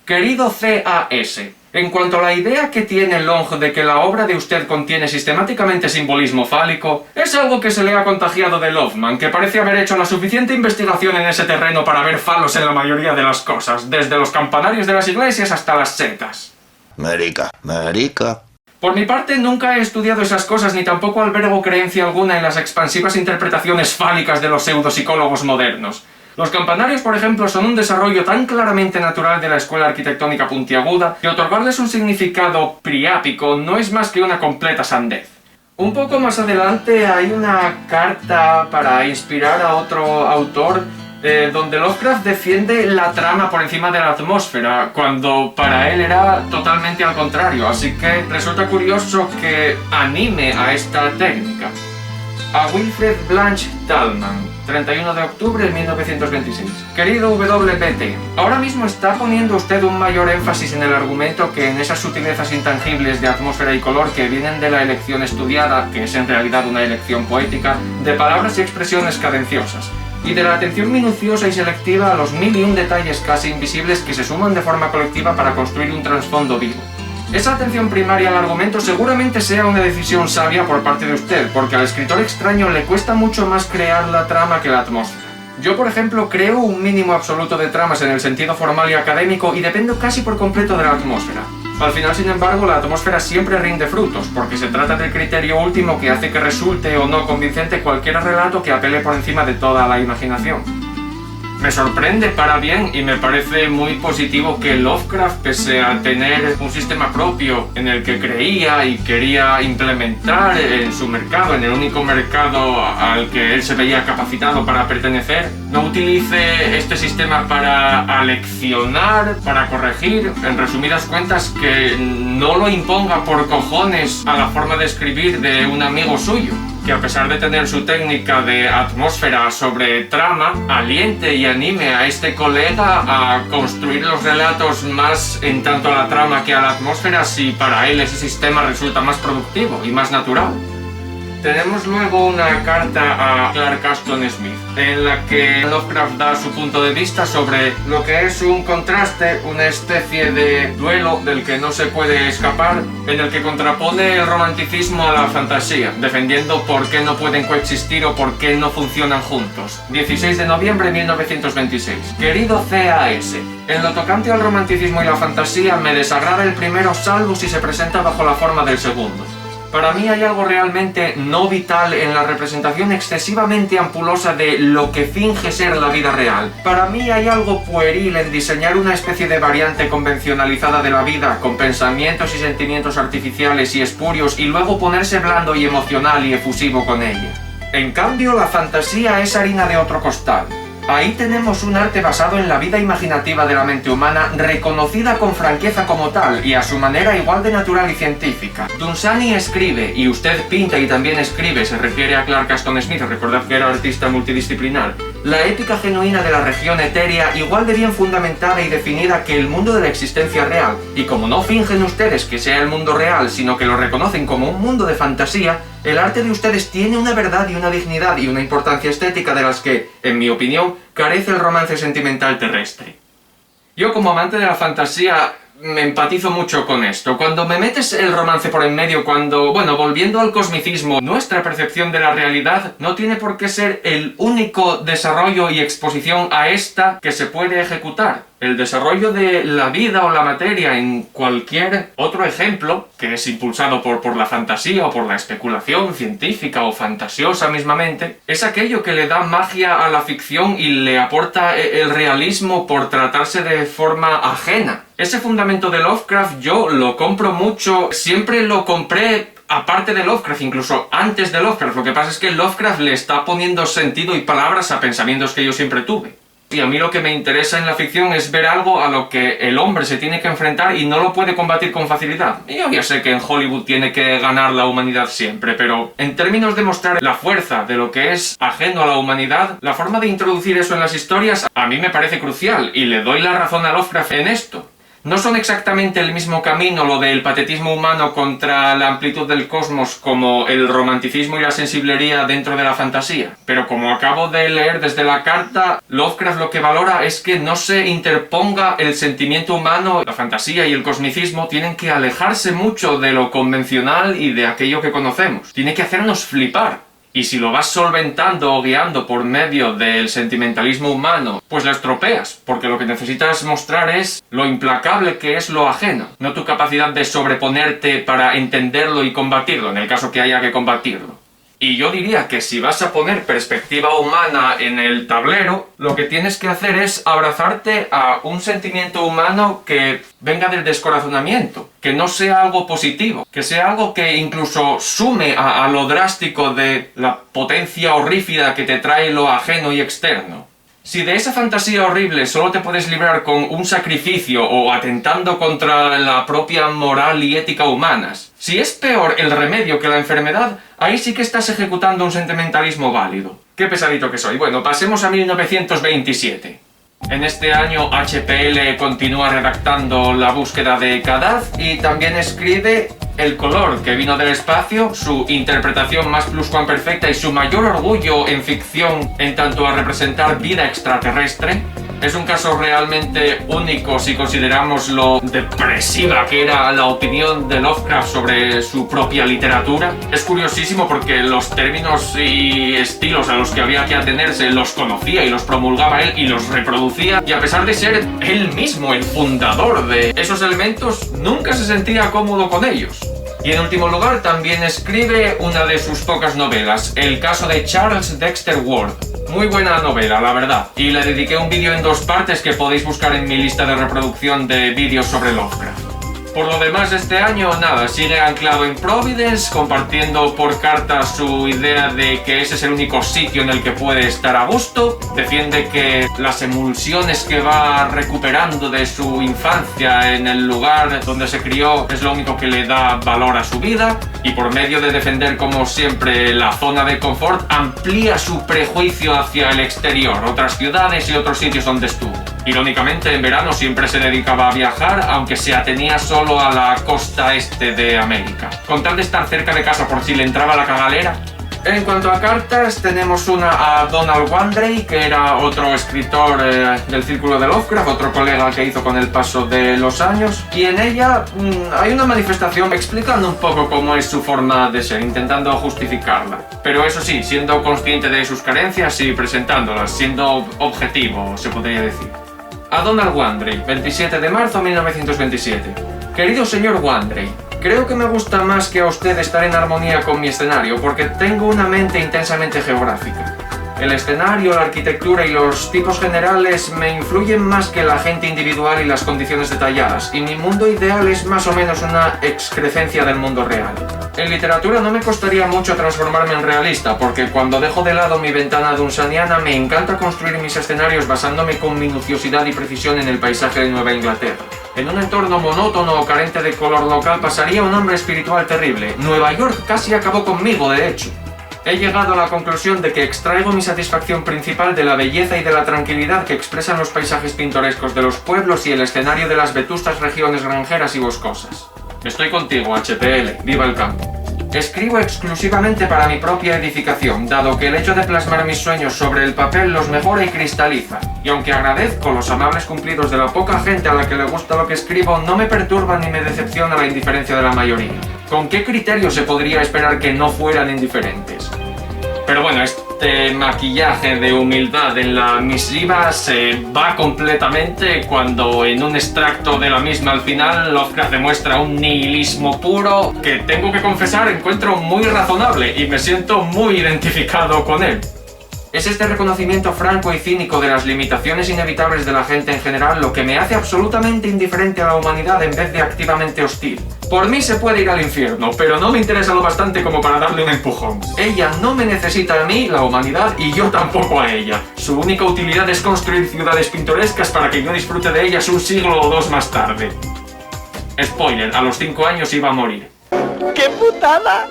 Querido C.A.S., en cuanto a la idea que tiene Long de que la obra de usted contiene sistemáticamente simbolismo fálico, es algo que se le ha contagiado de Loveman, que parece haber hecho la suficiente investigación en ese terreno para ver falos en la mayoría de las cosas, desde los campanarios de las iglesias hasta las secas. Marica. Por mi parte, nunca he estudiado esas cosas ni tampoco albergo creencia alguna en las expansivas interpretaciones fálicas de los pseudopsicólogos modernos. Los campanarios, por ejemplo, son un desarrollo tan claramente natural de la escuela arquitectónica puntiaguda que otorgarles un significado priápico no es más que una completa sandez. Un poco más adelante hay una carta para inspirar a otro autor donde Lovecraft defiende la trama por encima de la atmósfera, cuando para él era totalmente al contrario, así que resulta curioso que anime a esta técnica. A Wilfred Blanche Thalmann, 31 de octubre de 1926. Querido WBT, ahora mismo está poniendo usted un mayor énfasis en el argumento que en esas sutilezas intangibles de atmósfera y color que vienen de la elección estudiada, que es en realidad una elección poética, de palabras y expresiones cadenciosas, y de la atención minuciosa y selectiva a los mil y un detalles casi invisibles que se suman de forma colectiva para construir un trasfondo vivo. Esa atención primaria al argumento seguramente sea una decisión sabia por parte de usted, porque al escritor extraño le cuesta mucho más crear la trama que la atmósfera. Yo, por ejemplo, creo un mínimo absoluto de tramas en el sentido formal y académico y dependo casi por completo de la atmósfera. Al final, sin embargo, la atmósfera siempre rinde frutos, porque se trata del criterio último que hace que resulte o no convincente cualquier relato que apele por encima de toda la imaginación. Me sorprende para bien y me parece muy positivo que Lovecraft, pese a tener un sistema propio en el que creía y quería implementar en su mercado, en el único mercado al que él se veía capacitado para pertenecer, no utilice este sistema para aleccionar, para corregir, en resumidas cuentas, que no lo imponga por cojones a la forma de escribir de un amigo suyo, que a pesar de tener su técnica de atmósfera sobre trama, aliente y anime a este colega a construir los relatos más en tanto a la trama que a la atmósfera si para él ese sistema resulta más productivo y más natural. Tenemos luego una carta a Clark Ashton Smith, en la que Lovecraft da su punto de vista sobre lo que es un contraste, una especie de duelo del que no se puede escapar, en el que contrapone el romanticismo a la fantasía, defendiendo por qué no pueden coexistir o por qué no funcionan juntos. 16 de noviembre de 1926. Querido C.A.S., en lo tocante al romanticismo y la fantasía me desagrada el primero salvo si se presenta bajo la forma del segundo. Para mí hay algo realmente no vital en la representación excesivamente ampulosa de lo que finge ser la vida real. Para mí hay algo pueril en diseñar una especie de variante convencionalizada de la vida, con pensamientos y sentimientos artificiales y espurios, y luego ponerse blando y emocional y efusivo con ella. En cambio, la fantasía es harina de otro costal. Ahí tenemos un arte basado en la vida imaginativa de la mente humana, reconocida con franqueza como tal y a su manera igual de natural y científica. Dunsany escribe, y usted pinta y también escribe, se refiere a Clark Ashton Smith, recordad que era artista multidisciplinar, la épica genuina de la región etérea igual de bien fundamentada y definida que el mundo de la existencia real, y como no fingen ustedes que sea el mundo real, sino que lo reconocen como un mundo de fantasía, el arte de ustedes tiene una verdad y una dignidad y una importancia estética de las que, en mi opinión, carece el romance sentimental terrestre. Yo, como amante de la fantasía, me empatizo mucho con esto. Cuando me metes el romance por en medio, volviendo al cosmicismo, nuestra percepción de la realidad no tiene por qué ser el único desarrollo y exposición a esta que se puede ejecutar. El desarrollo de la vida o la materia en cualquier otro ejemplo, que es impulsado por la fantasía o por la especulación científica o fantasiosa mismamente, es aquello que le da magia a la ficción y le aporta el realismo por tratarse de forma ajena. Ese fundamento de Lovecraft yo lo compro mucho, siempre lo compré aparte de Lovecraft, incluso antes de Lovecraft. Lo que pasa es que Lovecraft le está poniendo sentido y palabras a pensamientos que yo siempre tuve. Y a mí lo que me interesa en la ficción es ver algo a lo que el hombre se tiene que enfrentar y no lo puede combatir con facilidad. Y yo ya sé que en Hollywood tiene que ganar la humanidad siempre, pero en términos de mostrar la fuerza de lo que es ajeno a la humanidad, la forma de introducir eso en las historias a mí me parece crucial y le doy la razón a Lovecraft en esto. No son exactamente el mismo camino lo del patetismo humano contra la amplitud del cosmos como el romanticismo y la sensiblería dentro de la fantasía. Pero como acabo de leer desde la carta, Lovecraft lo que valora es que no se interponga el sentimiento humano, la fantasía y el cosmicismo tienen que alejarse mucho de lo convencional y de aquello que conocemos. Tiene que hacernos flipar. Y si lo vas solventando o guiando por medio del sentimentalismo humano, pues lo estropeas, porque lo que necesitas mostrar es lo implacable que es lo ajeno, no tu capacidad de sobreponerte para entenderlo y combatirlo, en el caso que haya que combatirlo. Y yo diría que si vas a poner perspectiva humana en el tablero, lo que tienes que hacer es abrazarte a un sentimiento humano que venga del descorazonamiento, que no sea algo positivo, que sea algo que incluso sume a lo drástico de la potencia horrífida que te trae lo ajeno y externo. Si de esa fantasía horrible solo te puedes librar con un sacrificio o atentando contra la propia moral y ética humanas, si es peor el remedio que la enfermedad, ahí sí que estás ejecutando un sentimentalismo válido. Qué pesadito que soy. Bueno, pasemos a 1927. En este año HPL continúa redactando La búsqueda de Kadath y también escribe El color que vino del espacio, su interpretación más pluscuamperfecta y su mayor orgullo en ficción en tanto a representar vida extraterrestre. Es un caso realmente único si consideramos lo depresiva que era la opinión de Lovecraft sobre su propia literatura. Es curiosísimo porque los términos y estilos a los que había que atenerse los conocía y los promulgaba él y los reproducía, y a pesar de ser él mismo el fundador de esos elementos, nunca se sentía cómodo con ellos. Y en último lugar también escribe una de sus pocas novelas, El caso de Charles Dexter Ward. Muy buena novela, la verdad, y le dediqué un vídeo en 2 partes que podéis buscar en mi lista de reproducción de vídeos sobre Lovecraft. Por lo demás, este año, nada, sigue anclado en Providence, compartiendo por carta su idea de que ese es el único sitio en el que puede estar a gusto. Defiende que las emulsiones que va recuperando de su infancia en el lugar donde se crió es lo único que le da valor a su vida. Y por medio de defender, como siempre, la zona de confort, amplía su prejuicio hacia el exterior, otras ciudades y otros sitios donde estuvo. Irónicamente, en verano siempre se dedicaba a viajar, aunque se atenía solo a la costa este de América. Con tal de estar cerca de casa por si le entraba la cagalera. En cuanto a cartas, tenemos una a Donald Wandrei, que era otro escritor del círculo de Lovecraft, otro colega que hizo con el paso de los años, y en ella hay una manifestación explicando un poco cómo es su forma de ser, intentando justificarla. Pero eso sí, siendo consciente de sus carencias y presentándolas, siendo objetivo, se podría decir. A Donald Wandrei, 27 de marzo de 1927. Querido señor Wandrei, creo que me gusta más que a usted estar en armonía con mi escenario, porque tengo una mente intensamente geográfica. El escenario, la arquitectura y los tipos generales me influyen más que la gente individual y las condiciones detalladas, y mi mundo ideal es más o menos una excrecencia del mundo real. En literatura no me costaría mucho transformarme en realista, porque cuando dejo de lado mi ventana dunsaniana me encanta construir mis escenarios basándome con minuciosidad y precisión en el paisaje de Nueva Inglaterra. En un entorno monótono o carente de color local pasaría un hombre espiritual terrible. Nueva York casi acabó conmigo, de hecho. He llegado a la conclusión de que extraigo mi satisfacción principal de la belleza y de la tranquilidad que expresan los paisajes pintorescos de los pueblos y el escenario de las vetustas regiones granjeras y boscosas. Estoy contigo, HPL, viva el campo. Escribo exclusivamente para mi propia edificación, dado que el hecho de plasmar mis sueños sobre el papel los mejora y cristaliza. Y aunque agradezco los amables cumplidos de la poca gente a la que le gusta lo que escribo, no me perturba ni me decepciona la indiferencia de la mayoría. ¿Con qué criterio se podría esperar que no fueran indiferentes? Pero bueno, este maquillaje de humildad en la misiva se va completamente cuando en un extracto de la misma al final Lovecraft demuestra un nihilismo puro que, tengo que confesar, encuentro muy razonable y me siento muy identificado con él. Es este reconocimiento franco y cínico de las limitaciones inevitables de la gente en general lo que me hace absolutamente indiferente a la humanidad en vez de activamente hostil. Por mí se puede ir al infierno, pero no me interesa lo bastante como para darle un empujón. Ella no me necesita a mí, la humanidad, y yo tampoco a ella. Su única utilidad es construir ciudades pintorescas para que yo disfrute de ellas un siglo o 2 más tarde. Spoiler, a los 5 años iba a morir. ¡Qué putada!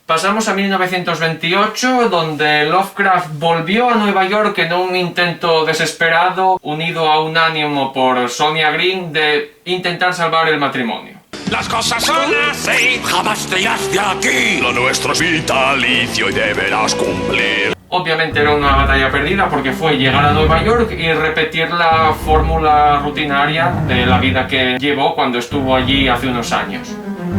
Pasamos a 1928, donde Lovecraft volvió a Nueva York en un intento desesperado, unido a un ánimo por Sonia Green, de intentar salvar el matrimonio. Las cosas son así. Jamás te irás de aquí. Lo nuestro es vitalicio y deberás cumplir. Obviamente era una batalla perdida porque fue llegar a Nueva York y repetir la fórmula rutinaria de la vida que llevó cuando estuvo allí hace unos años.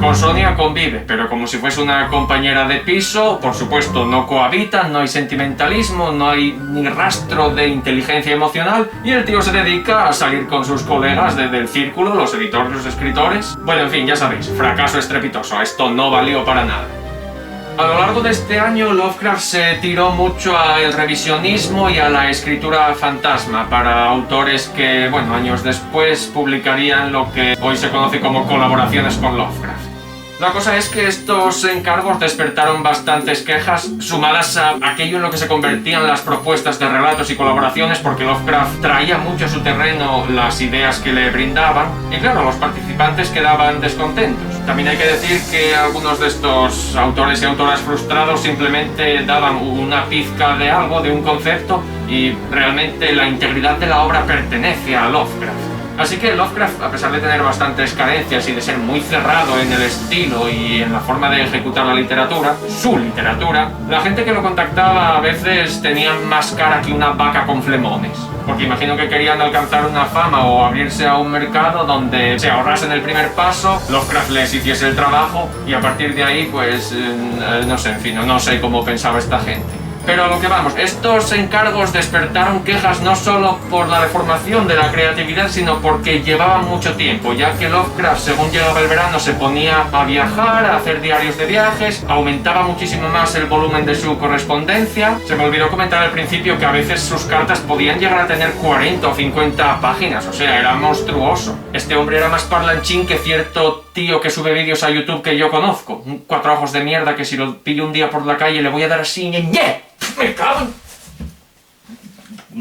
Con Sonia convive, pero como si fuese una compañera de piso, por supuesto no cohabitan, no hay sentimentalismo, no hay ni rastro de inteligencia emocional, y el tío se dedica a salir con sus colegas del círculo, los editores, los escritores. Bueno, en fin, ya sabéis, fracaso estrepitoso, esto no valió para nada. A lo largo de este año, Lovecraft se tiró mucho al revisionismo y a la escritura fantasma para autores que, bueno, años después publicarían lo que hoy se conoce como colaboraciones con Lovecraft. La cosa es que estos encargos despertaron bastantes quejas, sumadas a aquello en lo que se convertían las propuestas de relatos y colaboraciones, porque Lovecraft traía mucho a su terreno las ideas que le brindaban, y claro, los participantes quedaban descontentos. También hay que decir que algunos de estos autores y autoras frustrados simplemente daban una pizca de algo, de un concepto, y realmente la integridad de la obra pertenece a Lovecraft. Así que Lovecraft, a pesar de tener bastantes carencias y de ser muy cerrado en el estilo y en la forma de ejecutar la literatura, su literatura, la gente que lo contactaba a veces tenía más cara que una vaca con flemones. Porque imagino que querían alcanzar una fama o abrirse a un mercado donde se ahorrasen el primer paso, Lovecraft les hiciese el trabajo y a partir de ahí, pues, no sé, en fin, no sé cómo pensaba esta gente. Pero a lo que vamos, estos encargos despertaron quejas no solo por la deformación de la creatividad, sino porque llevaban mucho tiempo, ya que Lovecraft, según llegaba el verano, se ponía a viajar, a hacer diarios de viajes, aumentaba muchísimo más el volumen de su correspondencia. Se me olvidó comentar al principio que a veces sus cartas podían llegar a tener 40 o 50 páginas, o sea, era monstruoso. Este hombre era más parlanchín que cierto tío que sube vídeos a YouTube que yo conozco, un cuatro ojos de mierda que si lo pillo un día por la calle le voy a dar así, ¡ñe! ¡Me cago en...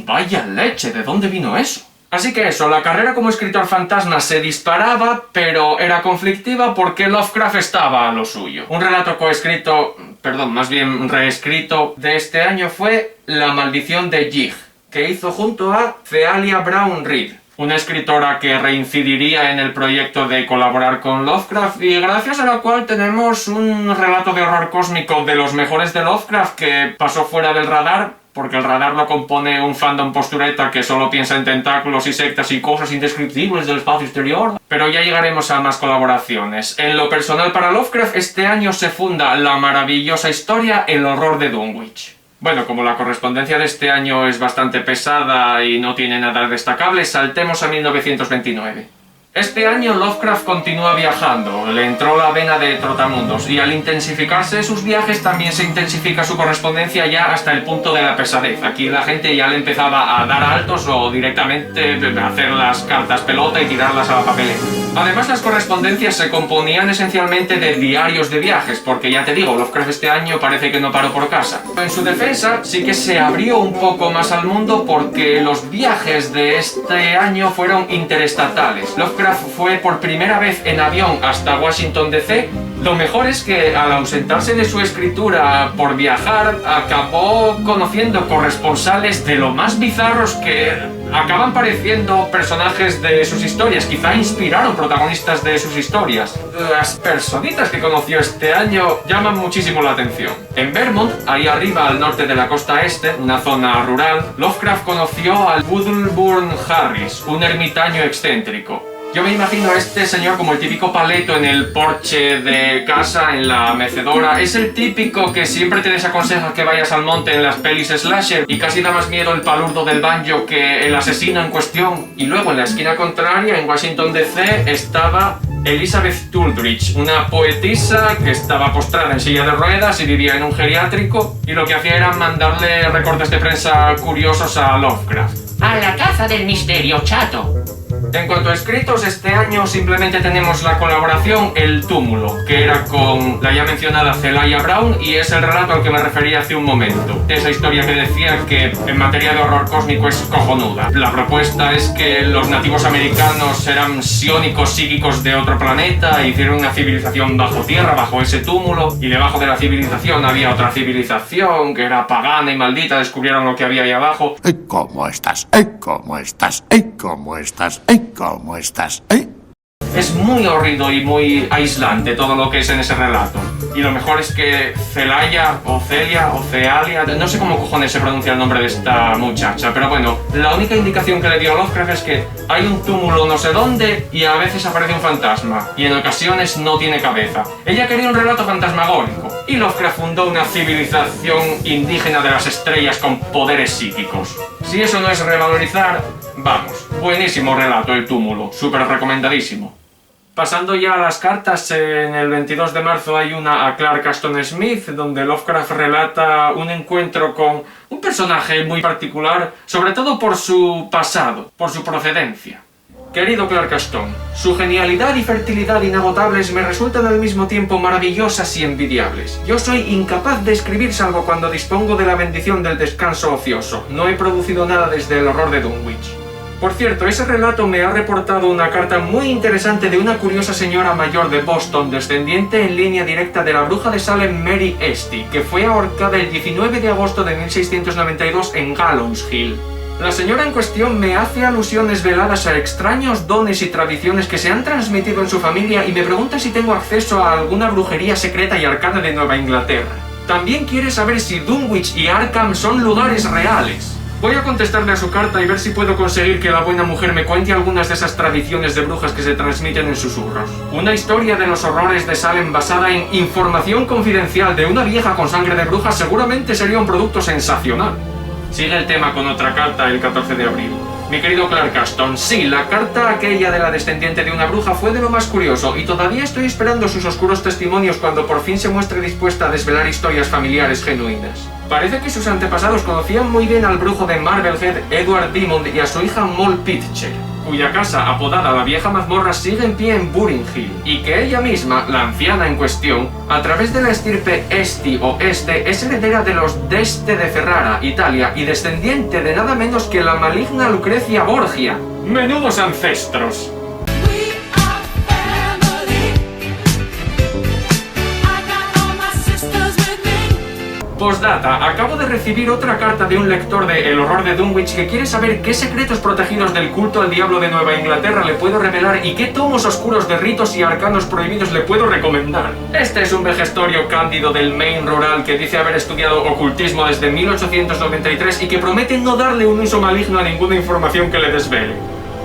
Vaya leche, ¿de dónde vino eso? Así que eso, la carrera como escritor fantasma se disparaba, pero era conflictiva porque Lovecraft estaba a lo suyo. Un relato coescrito, perdón, más bien reescrito de este año fue La maldición de Yig, que hizo junto a Cealia Brown Reid, una escritora que reincidiría en el proyecto de colaborar con Lovecraft y gracias a la cual tenemos un relato de horror cósmico de los mejores de Lovecraft que pasó fuera del radar, porque el radar lo compone un fandom postureta que solo piensa en tentáculos y sectas y cosas indescriptibles del espacio exterior. Pero ya llegaremos a más colaboraciones. En lo personal para Lovecraft, este año se funda la maravillosa historia El horror de Dunwich. Bueno, como la correspondencia de este año es bastante pesada y no tiene nada destacable, saltemos a 1929. Este año Lovecraft continúa viajando, le entró la vena de trotamundos y al intensificarse sus viajes también se intensifica su correspondencia ya hasta el punto de la pesadez. Aquí la gente ya le empezaba a dar altos o directamente hacer las cartas pelota y tirarlas a la papelera. Además, las correspondencias se componían esencialmente de diarios de viajes, porque ya te digo, Lovecraft este año parece que no paró por casa. En su defensa, sí que se abrió un poco más al mundo porque los viajes de este año fueron interestatales. Lovecraft fue por primera vez en avión hasta Washington DC. Lo mejor es que al ausentarse de su escritura por viajar, acabó conociendo corresponsales de lo más bizarros que acaban pareciendo personajes de sus historias, quizá inspiraron protagonistas de sus historias. Las personitas que conoció este año llaman muchísimo la atención. En Vermont, ahí arriba al norte de la costa este, una zona rural, Lovecraft conoció al Woodleburn Harris, un ermitaño excéntrico. Yo me imagino a este señor como el típico paleto en el porche de casa, en la mecedora. Es el típico que siempre te desaconseja que vayas al monte en las pelis slasher y casi da más miedo el palurdo del banjo que el asesino en cuestión. Y luego en la esquina contraria, en Washington DC, estaba Elizabeth Tuldridge, una poetisa que estaba postrada en silla de ruedas y vivía en un geriátrico, y lo que hacía era mandarle recortes de prensa curiosos a Lovecraft. A la caza del misterio, chato. En cuanto a escritos, este año simplemente tenemos la colaboración El túmulo, que era con la ya mencionada Celia Brown, y es el relato al que me refería hace un momento. Esa historia que decía que en materia de horror cósmico es cojonuda. La propuesta es que los nativos americanos eran psiónicos psíquicos de otro planeta, e hicieron una civilización bajo tierra, bajo ese túmulo, y debajo de la civilización había otra civilización que era pagana y maldita, descubrieron lo que había ahí abajo. ¿Cómo estás? ¿Cómo estás? ¿Cómo estás? ¿Cómo estás? Es muy horrido y muy aislante todo lo que es en ese relato. Y lo mejor es que Celia, o Cealia, no sé cómo cojones se pronuncia el nombre de esta muchacha, pero bueno, la única indicación que le dio a Lovecraft es que hay un túmulo no sé dónde y a veces aparece un fantasma, y en ocasiones no tiene cabeza. Ella quería un relato fantasmagórico, y Lovecraft fundó una civilización indígena de las estrellas con poderes psíquicos. Si eso no es revalorizar, vamos, buenísimo relato El túmulo, súper recomendadísimo. Pasando ya a las cartas, en el 22 de marzo hay una a Clark Ashton Smith, donde Lovecraft relata un encuentro con un personaje muy particular, sobre todo por su pasado, por su procedencia. Querido Clark Ashton, su genialidad y fertilidad inagotables me resultan al mismo tiempo maravillosas y envidiables. Yo soy incapaz de escribir salvo cuando dispongo de la bendición del descanso ocioso. No he producido nada desde el horror de Dunwich. Por cierto, ese relato me ha reportado una carta muy interesante de una curiosa señora mayor de Boston, descendiente en línea directa de la bruja de Salem Mary Esty, que fue ahorcada el 19 de agosto de 1692 en Gallows Hill. La señora en cuestión me hace alusiones veladas a extraños dones y tradiciones que se han transmitido en su familia y me pregunta si tengo acceso a alguna brujería secreta y arcana de Nueva Inglaterra. También quiere saber si Dunwich y Arkham son lugares reales. Voy a contestarle a su carta y ver si puedo conseguir que la buena mujer me cuente algunas de esas tradiciones de brujas que se transmiten en susurros. Una historia de los horrores de Salem basada en información confidencial de una vieja con sangre de bruja seguramente sería un producto sensacional. Sigue el tema con otra carta el 14 de abril. Mi querido Clark Ashton, sí, la carta aquella de la descendiente de una bruja fue de lo más curioso y todavía estoy esperando sus oscuros testimonios cuando por fin se muestre dispuesta a desvelar historias familiares genuinas. Parece que sus antepasados conocían muy bien al brujo de Marblehead, Edward Diamond, y a su hija Moll Pitcher, cuya casa, apodada la Vieja Mazmorra, sigue en pie en Buring Hill, y que ella misma, la anciana en cuestión, a través de la estirpe Esti o Este, es heredera de los d'Este de Ferrara, Italia, y descendiente de nada menos que la maligna Lucrecia Borgia. ¡Menudos ancestros! Postdata, acabo de recibir otra carta de un lector de El horror de Dunwich que quiere saber qué secretos protegidos del culto al diablo de Nueva Inglaterra le puedo revelar y qué tomos oscuros de ritos y arcanos prohibidos le puedo recomendar. Este es un vejestorio cándido del Maine rural que dice haber estudiado ocultismo desde 1893 y que promete no darle un uso maligno a ninguna información que le desvele.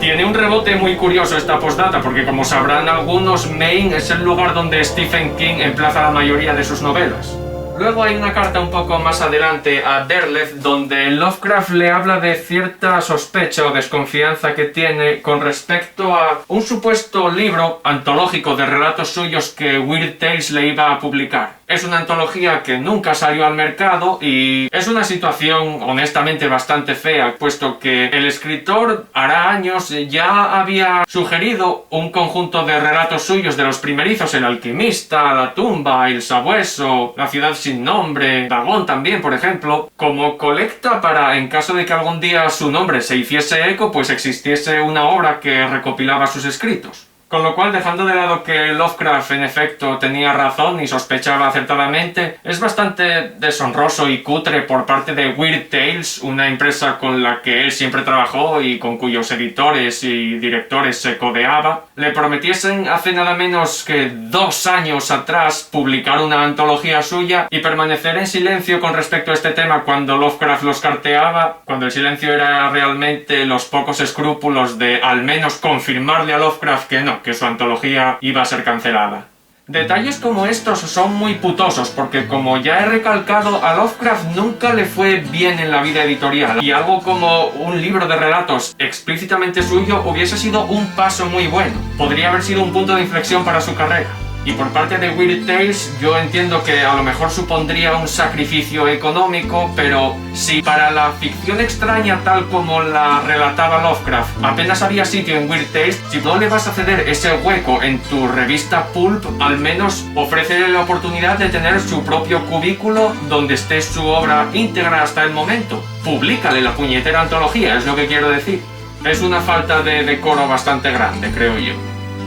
Tiene un rebote muy curioso esta postdata porque, como sabrán algunos, Maine es el lugar donde Stephen King emplaza la mayoría de sus novelas. Luego hay una carta un poco más adelante a Derleth donde Lovecraft le habla de cierta sospecha o desconfianza que tiene con respecto a un supuesto libro antológico de relatos suyos que Weird Tales le iba a publicar. Es una antología que nunca salió al mercado y es una situación honestamente bastante fea, puesto que el escritor hará años ya había sugerido un conjunto de relatos suyos de los primerizos: El alquimista, La tumba, El sabueso, La ciudad sin nombre, Dagón también, por ejemplo, como colecta para, en caso de que algún día su nombre se hiciese eco, pues existiese una obra que recopilaba sus escritos. Con lo cual, dejando de lado que Lovecraft en efecto tenía razón y sospechaba acertadamente, es bastante deshonroso y cutre por parte de Weird Tales, una empresa con la que él siempre trabajó y con cuyos editores y directores se codeaba, le prometiesen hace nada menos que 2 años atrás publicar una antología suya y permanecer en silencio con respecto a este tema cuando Lovecraft los carteaba, cuando el silencio era realmente los pocos escrúpulos de al menos confirmarle a Lovecraft que su antología iba a ser cancelada. Detalles como estos son muy putosos porque, como ya he recalcado, a Lovecraft nunca le fue bien en la vida editorial y algo como un libro de relatos explícitamente suyo hubiese sido un paso muy bueno. Podría haber sido un punto de inflexión para su carrera. Y por parte de Weird Tales, yo entiendo que a lo mejor supondría un sacrificio económico, pero si para la ficción extraña tal como la relataba Lovecraft apenas había sitio en Weird Tales, si no le vas a ceder ese hueco en tu revista Pulp, al menos ofrécele la oportunidad de tener su propio cubículo donde esté su obra íntegra hasta el momento. Publícale la puñetera antología, es lo que quiero decir. Es una falta de decoro bastante grande, creo yo.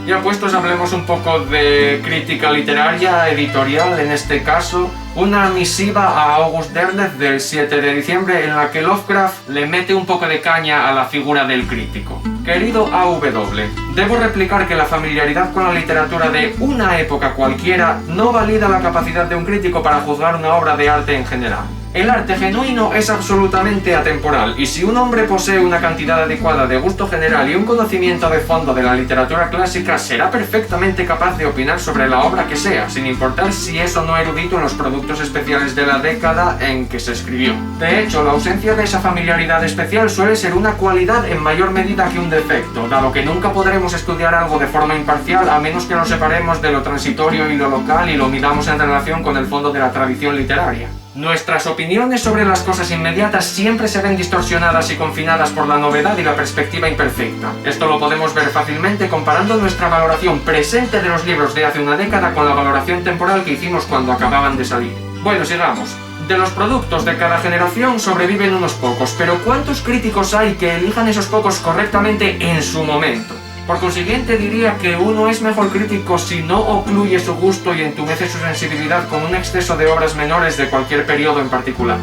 Ya puestos, hablemos un poco de crítica literaria, editorial en este caso. Una misiva a August Derleth del 7 de diciembre en la que Lovecraft le mete un poco de caña a la figura del crítico. Querido A.W., debo replicar que la familiaridad con la literatura de una época cualquiera no valida la capacidad de un crítico para juzgar una obra de arte en general. El arte genuino es absolutamente atemporal, y si un hombre posee una cantidad adecuada de gusto general y un conocimiento de fondo de la literatura clásica, será perfectamente capaz de opinar sobre la obra que sea, sin importar si es o no erudito en los productos especiales de la década en que se escribió. De hecho, la ausencia de esa familiaridad especial suele ser una cualidad en mayor medida que un defecto, dado que nunca podremos estudiar algo de forma imparcial a menos que lo separemos de lo transitorio y lo local y lo midamos en relación con el fondo de la tradición literaria. Nuestras opiniones sobre las cosas inmediatas siempre se ven distorsionadas y confinadas por la novedad y la perspectiva imperfecta. Esto lo podemos ver fácilmente comparando nuestra valoración presente de los libros de hace una década con la valoración temporal que hicimos cuando acababan de salir. Bueno, sigamos. De los productos de cada generación sobreviven unos pocos, pero ¿cuántos críticos hay que elijan esos pocos correctamente en su momento? Por consiguiente, diría que uno es mejor crítico si no ocluye su gusto y entumece su sensibilidad con un exceso de obras menores de cualquier periodo en particular.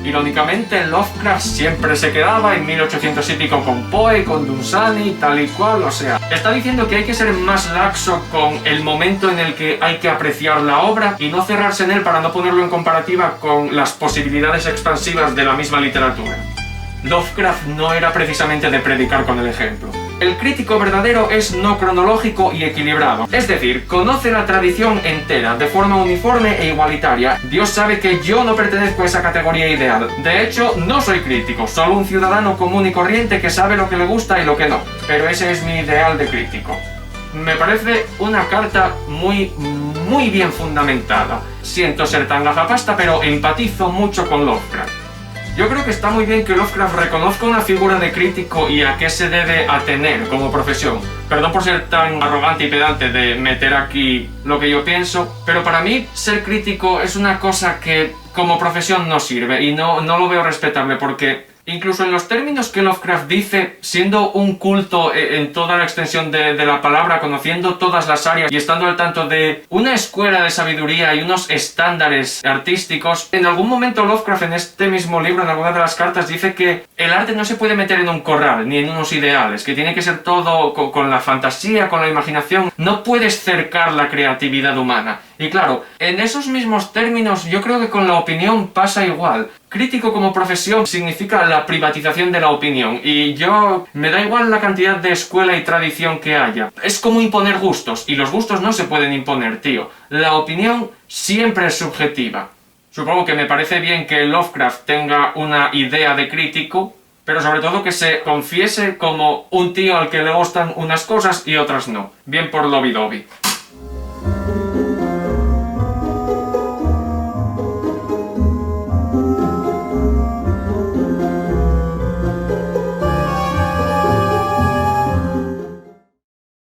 Irónicamente, Lovecraft siempre se quedaba en 1800 y pico con Poe, con Dunsany, tal y cual, o sea, está diciendo que hay que ser más laxo con el momento en el que hay que apreciar la obra y no cerrarse en él para no ponerlo en comparativa con las posibilidades expansivas de la misma literatura. Lovecraft no era precisamente de predicar con el ejemplo. El crítico verdadero es no cronológico y equilibrado, es decir, conoce la tradición entera, de forma uniforme e igualitaria. Dios sabe que yo no pertenezco a esa categoría ideal. De hecho, no soy crítico, solo un ciudadano común y corriente que sabe lo que le gusta y lo que no. Pero ese es mi ideal de crítico. Me parece una carta muy bien fundamentada. Siento ser tan gafapasta, pero empatizo mucho con Lovecraft. Yo creo que está muy bien que Lovecraft reconozca una figura de crítico y a qué se debe atener como profesión. Perdón por ser tan arrogante y pedante de meter aquí lo que yo pienso, pero para mí ser crítico es una cosa que como profesión no sirve y no lo veo respetable porque incluso en los términos que Lovecraft dice, siendo un culto en toda la extensión de la palabra, conociendo todas las áreas y estando al tanto de una escuela de sabiduría y unos estándares artísticos, en algún momento Lovecraft en este mismo libro, en alguna de las cartas, dice que el arte no se puede meter en un corral ni en unos ideales, que tiene que ser todo con la fantasía, con la imaginación. No puedes cercar la creatividad humana. Y claro, en esos mismos términos yo creo que con la opinión pasa igual. Crítico como profesión significa la privatización de la opinión y me da igual la cantidad de escuela y tradición que haya. Es como imponer gustos y los gustos no se pueden imponer, tío. La opinión siempre es subjetiva. Supongo que me parece bien que Lovecraft tenga una idea de crítico, pero sobre todo que se confiese como un tío al que le gustan unas cosas y otras no. Bien por Lobby Dobby.